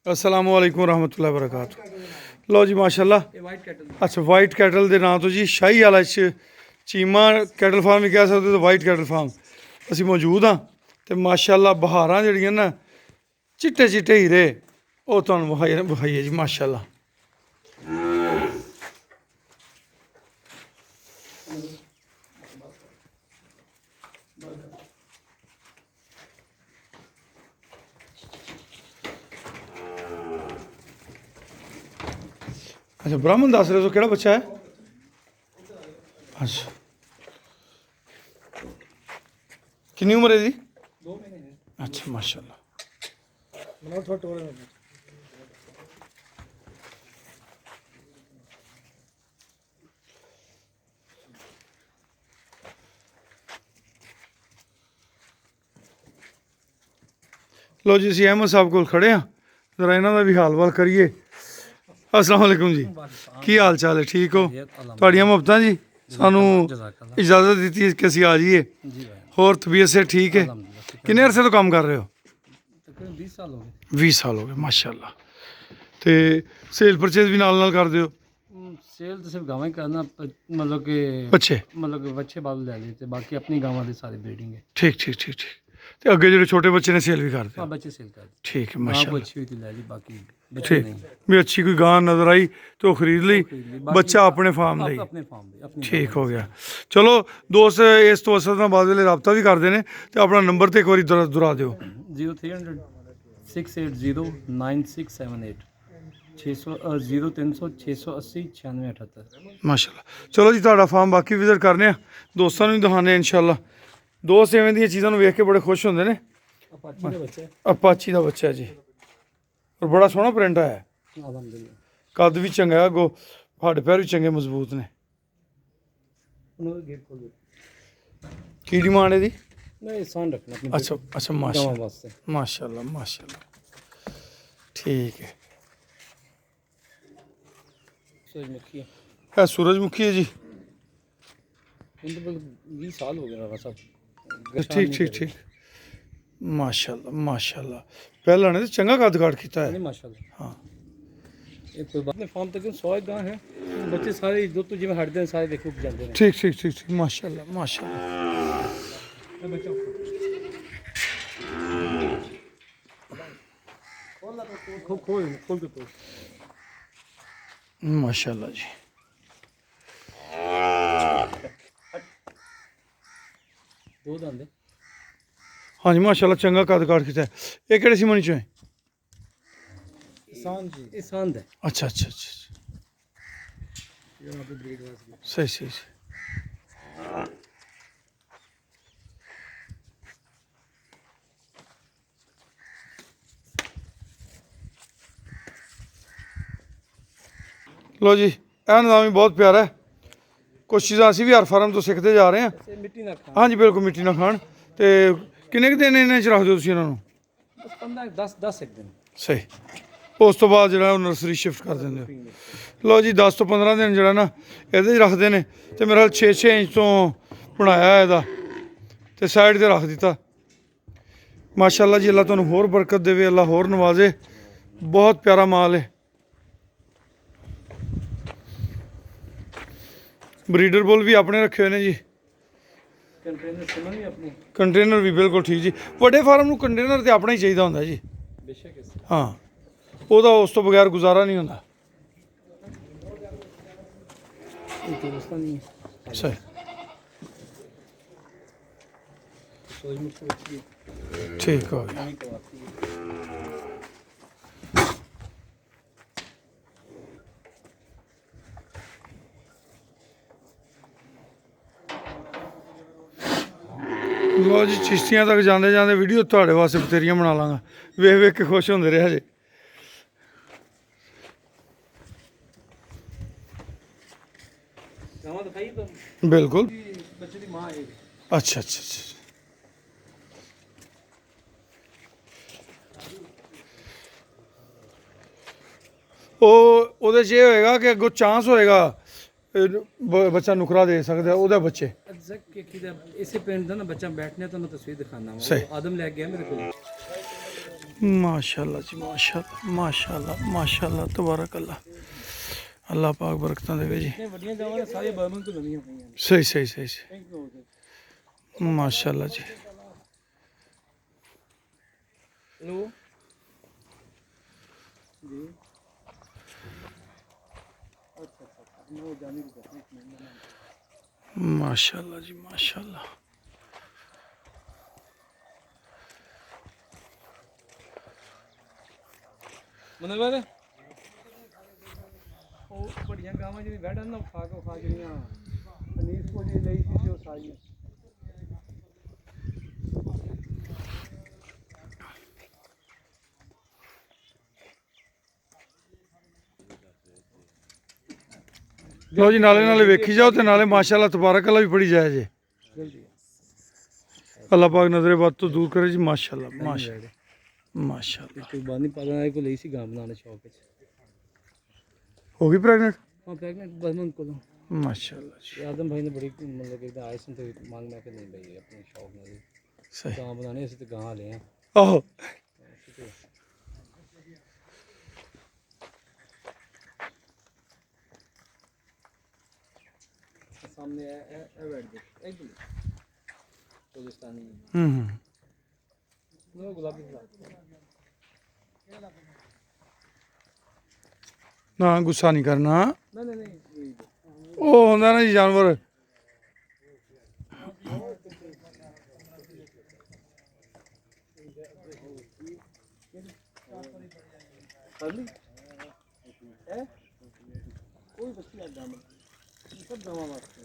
अस्सलाम वालेकुम रहमतुल्लाहि व बरकातुहू। लो जी माशाल्लाह। अच्छा वाइट कैटल के नाम तो जी शाही वाला चीमा कैटल फार्म भी कह सकते तो वाइट कैटल फार्म असी मौजूद हाँ। तो माशाल्लाह बहारां जड़ियां ना चिट्टे चिट्टे हीरे वो तुहानूं विखाइए जी माशाल्लाह। अच्छा ब्राह्मण दस रहे हो केड़ा बच्चा है? अच्छा कितनी उम्र है जी? 2 महीने। अच्छा माशाल्लाह। लो जी असी अहमद साहब को खड़े हाँ जरा इन्हों का भी हाल वाल करिए। अस्सलाम वालेकुम जी की हाल चाल है? ठीक हो? तुहाड़ियां मुहब्बतां जी सानू इजाजत दी कि असी आ जाइए। होर तबीयत से ठीक है? किन्ने अरसे तो काम कर रहे हो? 20 साल हो गए। 20 साल हो गए माशाल्लाह। तो सेल परचेज भी नाल नाल कर दो? सेल तो सिर्फ गावां ही करना मतलब कि बच्चे बाल ले लिए थे बाकी अपनी गावां दी सारी ब्रीडिंग है। ठीक ठीक ठीक ठीक। तो अगे जो छोटे बच्चे ने सेल भी कर दे? हाँ बच्चे सेल कर दे। ठीक है गां को माशाल्लाह। अच्छी हुई थी ले ली बाकी बच्चे ठीक नहीं। भी अच्छी कोई गां नजर आई तो खरीद ली बच्चा अपने फार्म ਲਈ अपने फार्म दे अपनी ठीक हो गया। चलो दोस्त इस तो असर ਨਾਲ ਬਾਅਦ ਵੇਲੇ ਰਾਬਤਾ ਵੀ ਕਰਦੇ ਨੇ ਤੇ ਆਪਣਾ ਨੰਬਰ ਤੇ ਇੱਕ ਵਾਰੀ ਦੁਹਰਾ ਦਿਓ। 0300 680 9678 0300 680 9678। ਮਾਸ਼ਾਅੱਲਾ। ਚਲੋ ਜੀ ਤੁਹਾਡਾ ਫਾਰਮ ਬਾਕੀ ਵਿਜ਼ਿਟ ਕਰਨੇ ਆ ਦੋਸਤਾਂ ਨੂੰ ਵੀ ਦਿਖਾਣੇ ਆ ਇਨਸ਼ਾਅੱਲਾ। ਦੋਸਤ ਐਵੇਂ ਦੀਆਂ ਚੀਜ਼ਾਂ ਨੂੰ ਵੇਖ ਕੇ ਬੜੇ ਖੁਸ਼ ਹੁੰਦੇ ਨੇ। अपाची का बच्चा है। ਅਪਾਚੀ ਦਾ ਬੱਚਾ ਜੀ ਔਰ ਬੜਾ ਸੋਹਣਾ ਪ੍ਰਿੰਟ ਆਇਆ। अल्हम्दुलिल्लाह। ਕੱਦ ਵੀ ਚੰਗਾ ਹੈ ਅੱਗੋਂ ਹੱਡ ਪੈਰ ਵੀ ਚੰਗੇ ਮਜ਼ਬੂਤ ਨੇ। उन्होंने गेट खोल दिया। ਕੀ ਡਿਮਾਂਡ ਹੈ ਦੀ? नहीं सान रखना अपने अच्छा अच्छा गावां माशाल्लाह वास्ते। माशाल्लाह माशाल्लाह ठीक है। सूरजमुखी है। है सूरजमुखी है जी। इनके पास 20 साल हो गए राणा साहब। ठीक ठीक ठीक माशाल्लाह माशाल्लाह। पहला ने तो चंगा कद काट किया है। नहीं माशाल्लाह। हाँ ये कोई बात नहीं फार्म तक 100 गां है बच्चे सारे जो तो जिवें हटते हैं सारे देखो जाते हैं। ठीक ठीक ठीक ठीक माशाल्लाह माशाल्लाह बच्चा खोल के खोल। माशाल्लाह जी। दो दांत है। हाँ जी माशाल्लाह चंगा कद काट किया है। ये केड़े सी मनी चो है? ईसान जी ईसान है। अच्छा अच्छा अच्छा यहाँ पे ब्रीड वास सही सही सही। लो जी यह निज़ाम भी बहुत प्यारा है। कुछ चीज़ां असी भी हर फार्म तो सीखते जा रहे हैं। मिट्टी ना खा। हाँ जी बिल्कुल मिट्टी ना खान। तो किन्ने कुछ दिन इन्हें च रख दो तुसीं इन्हां नूं? 10 एक दिन। सही उस तो बाद जो नर्सरी शिफ्ट कर देंगे हो। लो जी 10 तो 15 दिन जो ना ये रखते हैं तो मेरा 6-6 इंच तो बनाया ਇਹਦਾ ਤੇ ਸਾਈਡ ਤੇ ਰੱਖ ਦਿੱਤਾ। माशाल्लाह जी अल्लाह ਤੁਹਾਨੂੰ ਹੋਰ ਬਰਕਤ ਦੇਵੇ अल्लाह ਹੋਰ नवाजे। बहुत प्यारा माल है। ब्रीडर बुल भी अपने रखे हुए ने जी। कंटेनर सिमन भी अपनी कंटेनर भी बिल्कुल ठीक जी। बड़े फार्म ਨੂੰ कंटेनर ਤੇ ਆਪਣਾ ਹੀ ਚਾਹੀਦਾ ਹੁੰਦਾ ਜੀ। बेशक इस हाँ ਉਹਦਾ ਉਸ ਤੋਂ ਬਗੈਰ ਗੁਜ਼ਾਰਾ ਨਹੀਂ ਹੁੰਦਾ। हिंदुस्तान नहीं सही सूरजमुखी अच्छी ठीक हो गया। नहीं करवाती है। लो जी चिश्तियाँ तक जाते जाते वीडियो थोड़े वास्ते बतेरियां बना लाँगा वेख वेख के खुश होंगे रहे जे। गावां दिखाई तो बिल्कुल बच्चे दी मां है। अच्छा अच्छा अच्छा ਉਹਦੇ 'ਚ ਇਹ ਹੋਏਗਾ ਕਿ ਅੱਗੋਂ ਚਾਂਸ ਹੋਏਗਾ ਬੱਚਾ ਨੁਕਰਾ ਦੇ ਸਕਦਾ ਉਹਦੇ ਬੱਚੇ एग्जैक्ट के किधर इसी पेंट था ना बच्चा बैठने तो मैं तस्वीर दिखाना सही। आदम ले गया मेरे को। माशाल्लाह जी माशाल्लाह माशाल्लाह माशाल्लाह तबारक अल्लाह अल्लाह पाक बरकतां देवे जी ਇਹ ਵੱਡੀਆਂ ਗਾਵਾਂ ਨੇ ਸਾਰੇ ਬਰਮਨ ਤੋਂ ਲਈਆਂ ਹੋਈਆਂ ਨੇ सही सही सही सही ਥੈਂਕ ਯੂ माशाल्लाह जी हेलो जी अच्छा मैं वो जाने की कहते हैं माशाल्लाह जी माशाल्लाह मनोवर ਉਹ ਬੜੀਆਂ ਗਾਵਾਂ ਜਿਹੜੀ ਵੈੜਾਂ ਨਾ ਖਾ ਜਿਹੜੀਆਂ ਅਨੀਸ ਕੋ ਜੀ ਲਈ ਸੀ ਤੇ ਉਹ ਸਾਰੀਆਂ लो जी नाले नाले वेखी जाओ तो नाले माशाल्लाह तबारक अल्लाह भी पढ़ी जाए जी अल्लाह पाक नजरे बद तो दूर करे जी माशाल्लाह माशाल्लाह माशाल्लाह ਕੁਰਬਾਨੀ ਪਾਲਣ ਵਾਲੇ ਕੋ ਲਈ ਸੀ ਗਾਂ ਬਣਾਉਣ ਦੇ ਸ਼ੌਕ ਵਿੱਚ हो गई प्रेग्नेंट ਹਾਂ ਪ੍ਰੈਗਨੈਂਟ ਬਰਮਨ ਕੋਲੋਂ माशाल्लाह जी ਆਦਮ ਭਾਈ ਨੇ ਬੜੀ ਮਤਲਬ ਕਿ ਆਏ ਸਨ ਤੇ ਮੰਗ ਮੈਂ ਕਿ ਨਹੀਂ ਬਈ ਆਪਣੇ ਸ਼ੌਕ ਨਾਲ सही ਗਾਂ ਬਣਾਉਣੇ ਅਸੀਂ ਤੇ ਗਾਂ ਲਏ ਆ आहो सामने है बैठ दे एकदम पाकिस्तानी नो गुलाबी ना गुस्सा नहीं करना नहीं ਉਹ ਹੁੰਦਾ ਨਾ ਜੀ ਜਾਨਵਰ करली है कोई बच्ची आ दाम सब गांव वास्ते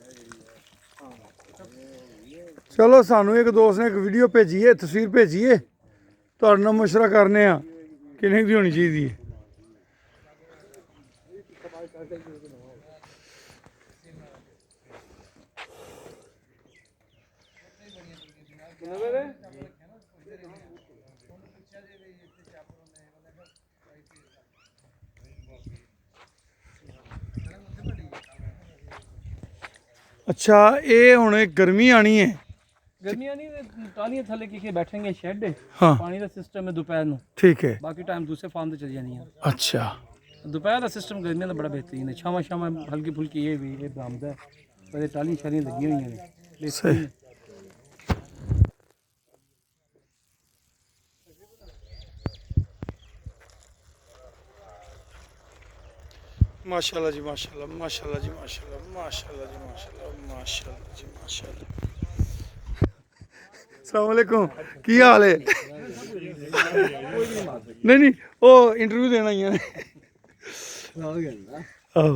हां ਚਲੋ ਸਾਨੂੰ ਇੱਕ ਦੋਸਤ ਨੇ ਇੱਕ ਵੀਡੀਓ ਭੇਜੀ ਹੈ ਤਸਵੀਰ ਭੇਜੀ ਹੈ ਤੁਹਾਡੇ ਨਾਲ ਮਸ਼ਵਰਾ ਕਰਨੇ ਆ ਕਿੰਨੀ ਦੀ ਹੋਣੀ ਚਾਹੀਦੀ ਹੈ अच्छा ये हुण गर्मी आनी है गर्मियां नहीं टालियां थले की बैठेंगे शेड है हाँ पानी का सिस्टम है दोपहर ਨੂੰ ठीक है बाकी टाइम दूसरे फार्म ਤੇ ਚਲ ਜਾਣੀਆਂ अच्छा दोपहर ਦਾ ਸਿਸਟਮ ਗਰਮੀਆਂ ਦਾ ਬੜਾ ਬਿਹਤਰੀਨ ਹੈ ਛਾਵਾਂ ਹਲਕੀ ਫੁਲਕੀ ਇਹ ਵੀ ਇਹ ਬਰਾਮਦ ਹੈ ਪਰ ਇਹ ਟਾਲੀਆਂ ਸ਼ਰੀਆਂ ਲੱਗੀਆਂ ਹੋਈਆਂ ਨੇ सही माशाल्लाह जी माशाल्लाह माशाल्लाह जी माशाल्लाह माशाल्लाह जी माशाल्लाह माशाल्लाह जी माशाल्लाह अस्सलाम वालेकुम की हाल है नहीं नहीं वो इंटरव्यू देना ही है आहो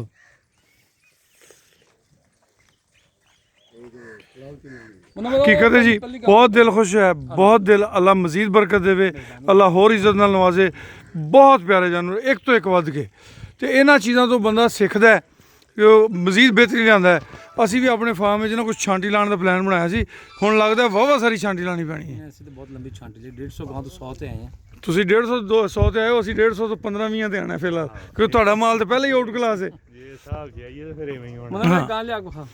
हकीकत है जी बहुत दिल खुश है बहुत दिल अल्लाह मजीद बरकत देवे अल्लाह होर इज्जत नाल नवाजे बहुत प्यारे जानवर एक तो एक वध के ਤੇ ਇਹਨਾਂ ਚੀਜ਼ਾਂ ਤੋਂ ਬੰਦਾ ਸਿੱਖਦਾ ਹੈ ਕਿ ਉਹ ਮਜ਼ੀਦ ਬਿਹਤਰੀ ਲਿਆਂਦਾ ਹੈ ਅਸੀਂ ਵੀ ਆਪਣੇ ਫਾਰਮ ਵਿੱਚ ਨਾ ਕੁਝ ਛਾਂਟੀ ਲਾਉਣ ਦਾ ਪਲਾਨ ਬਣਾਇਆ ਸੀ ਹੁਣ ਲੱਗਦਾ ਵਾਹਵਾ ਸਾਰੀ ਛਾਂਟੀ ਲਾਣੀ ਪੈਣੀ ਹੈ ਅਸੀਂ ਤਾਂ ਬਹੁਤ ਲੰਬੀ ਛਾਂਟੀ ਲਈ 150 ਗਾਂ ਤੋਂ 100 ਤੇ ਆਏ ਆ ਤੁਸੀਂ 150 100 ਤੇ ਆਏ ਹੋ ਅਸੀਂ 150 ਤੋਂ 15-20 ਤੇ ਆਣਾ ਫਿਲਹਾਲ ਕਿਉਂਕਿ ਤੁਹਾਡਾ ਮਾਲ ਤਾਂ ਪਹਿਲਾਂ ਹੀ ਆਊਟ ਕਲਾਸ ਹੈ ਜੇ ਹਿਸਾਬ ਜਾਈਏ ਤਾਂ ਫਿਰ ਐਵੇਂ ਹੀ ਹੋਣਾ ਮਤਲਬ ਗਾਂ ਲਿਆ ਕੋ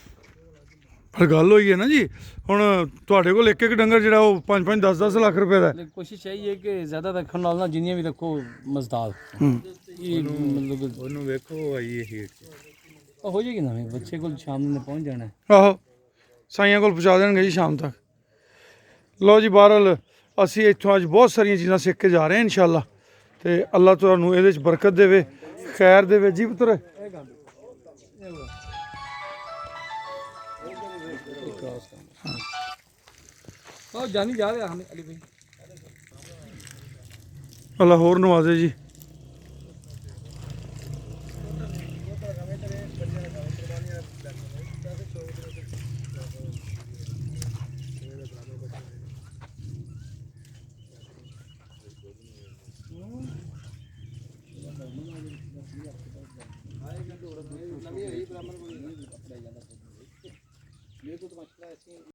ਪਰ ਗੱਲ ਹੋਈ ਹੈ ਨਾ ਜੀ ਹੁਣ ਤੁਹਾਡੇ ਕੋਲ ਇੱਕ ਇੱਕ ਡੰਗਰ ਜਿਹੜਾ ਉਹ 5-5 10-10 ਲੱਖ ਰੁਪਏ ਦਾ लेकिन कोशिश यही है कि ज़्यादा रखने वाला जिन्हें भी रखो मजदार ये मतलब ਉਹਨੂੰ ਵੇਖੋ ਆਈ ਇਹ ਹੀਟ हो जाएगी ना बच्चे को शाम ने पहुंच जाना है ਆਹੋ ਸਾਈਆਂ ਕੋਲ ਪਹੁੰਚਾ ਦੇਣਗੇ ਜੀ ਸ਼ਾਮ ਤੱਕ ਲਓ ਜੀ ਬਹਰਹਾਲ ਅਸੀਂ ਇੱਥੋਂ ਅੱਜ ਬਹੁਤ ਸਾਰੀਆਂ ਚੀਜ਼ਾਂ ਸਿੱਖ ਕੇ ਜਾ ਰਹੇ ਹਾਂ ਇਨਸ਼ਾਅੱਲਾ ਤੇ ਅੱਲਾਹ ਤੁਹਾਨੂੰ ਇਹਦੇ 'ਚ ਬਰਕਤ ਦੇਵੇ ਖੈਰ ਦੇਵੇ ਜੀ ਪੁੱਤਰ जानी जा रहे हैं हमें अली भाई ਅੱਲਾਹ ਹੋਰ ਨਵਾਜ਼ੇ ਜੀ